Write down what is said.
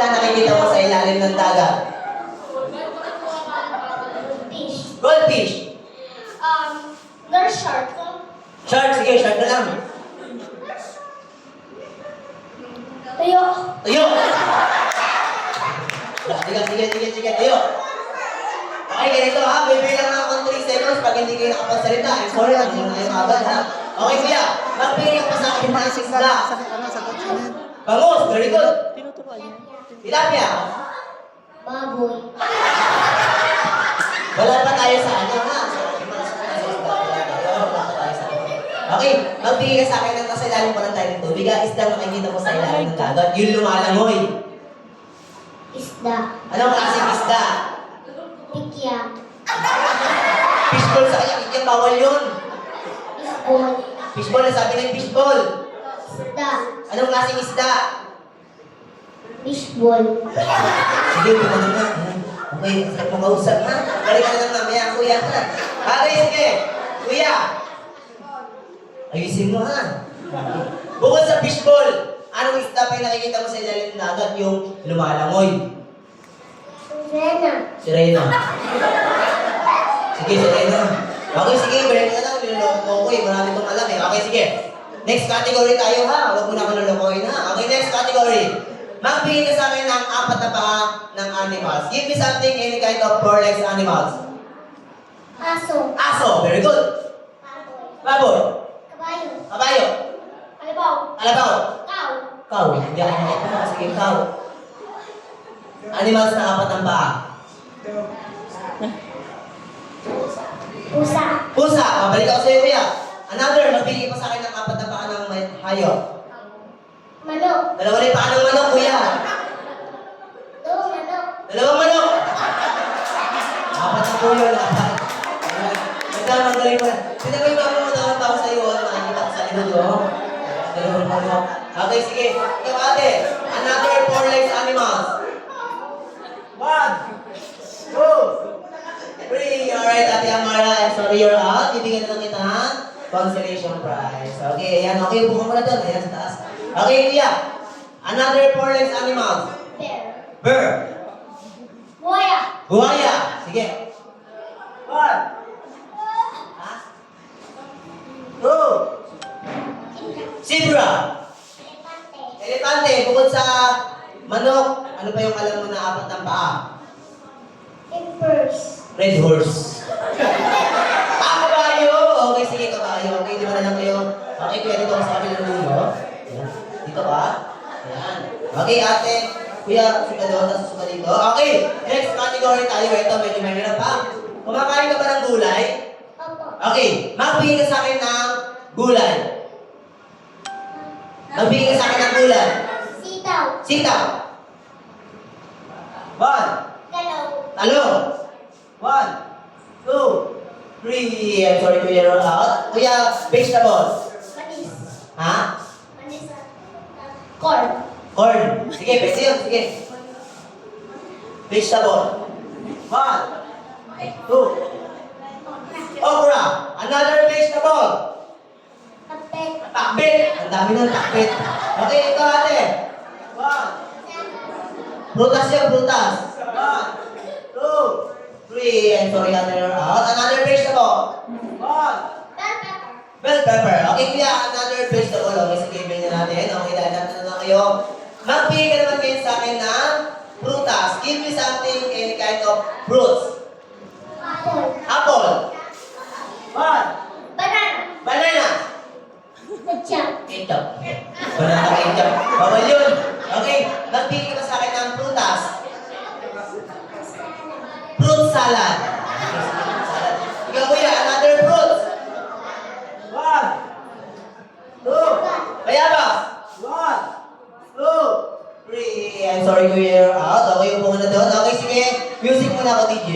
na nakikita mo sa ilalim ng dagat? Fish. Goldfish. There's shark. Shark, sige, shark na lang. Tuyo. Tuyo. Sige, tuyo. Okay, ganito ha. Bibilang na ako 3 seconds pag hindi kayo nakapagsalita. I'm sorry, ang muna kayo agad ha. Okay, kuya. Magbigay ka pa sa akin ng isda. Bangus, very good. Tilapia. Baboy. Wala pa tayo sa ano ha. Okay, magbigay ka sa akin ng nasa ilalim pa ng tayo ng tubig. Isda ang makikita mo sa ilalim ng dagat. Yung lumalangoy. Isda. Anong klaseng isda? Tikya. Fishball sa kanya, kikyan bawal yun. Isbol. Fishball, nasabi na yung fishball. Isda. Anong klaseng isda? Fishball. Sige, pumunta na. Okay, sarap mong kausap ha. Balik ka na lang mamaya, kuya ha. Okay, sige. Kuya. Ayusin mo ha. Bukod sa fishball, anong isda pa yung nakikita mo sa ilalim ng dagat yung lumalangoy? Sirena. Sirena. Sige, sirena. Okay, sige, balik ka na lang. Niloloko mo ko eh. Marami itong alam eh. Okay, sige. Next category tayo ha. Huwag mo na ako lolokohin ha. Okay, next category. Magbigay ka sa akin ng 4 na paa ng animals. Give me something, any kind of 4 legs animals. Aso. Aso, very good. Baboy. Baboy. Kabayo. Kabayo. Kalabaw. Alabaw. Cow. Cow. Hindi ako makita. Sige, cow. Animals na 4 ng paa. Pusa. Pusa. Mabalik ako sa iyo, kuya. Another, magbigay pa sa akin ng 4 na paa ng hayop. Manok. Dalawa rin paa ng manok, kuya. Manok. Dalawang manok. 4 na po yun. Nagdamang galing mo na. Sino ba yung mga mga tao sa iyo? Makikita ko sa likod, oh. Dalawang manok. Okay, sige. Ikaw, ate. Another 4 legs animals. 1, 2, 3. Alright, Ate Amara. I'm sorry you're out. Bibigyan na lang kita consolation prize. Okay, ayan. Okay, upo ka muna doon. Ayan, sa taas. Okay, kuya. Another 4 legs animals. Bear. Bear. Buhaya. Buhaya. Sige. 1. Ha? 2. Zebra. Elefante. Elefante. Bukod sa manok, ano pa yung alam mo na 4 ng paa? Emperors. Red horse. Kabayo! Okay, sige, kabayo. Okay, di ba na lang kayo? Okay, kuya, dito ako sa kabilang dulo. Ayan. Dito ka. Ayan. Okay, ate. Kuya, suka doon, tapos suka dito. Okay, next category tayo. Ito, medyo mahirap ha. Kumakain ka ba ng gulay? Opo. Okay, magbigay ka sa akin ng gulay. Magbigay ka sa akin ng gulay. Sitaw. Sitaw. 1. Galaw. Talong. 1, 2, 3. I'm sorry, kuya, roll out. Kuya, vegetables. Manis. Ha? Manis. Corn. Corn. Sige, pwede yun. Sige. Vegetable. 1, 2. Okra. Another vegetable. Kapet. Takbit. Ang dami ng takbit. Okay, ito ate. 1. Prutas yan, prutas. 1, 2, 3. I'm sorry, ate, you're out. Another vegetable. 1. Bell pepper. Bell pepper. Okay, kuya, another vegetable. Okay, sige, bilhin na natin. Okay, dahil natin na lang kayo. Magbigay ka naman kayo sa akin ng prutas. Give me something, any kind of fruits. Apple. Apple. 1. Banana. Banana. Ketchup. Ketchup. Banana ketchup. Bawal yun. Okay, magbigay ka sa akin ng prutas. Fruit salad. Salad. Ikaw, kuya, another fruits. 1, 2. Bayabas. 1, 2, 3. I'm sorry, kuya, you're out. Okay, upo ka na doon. Okay, sige. Music muna ako, DJ.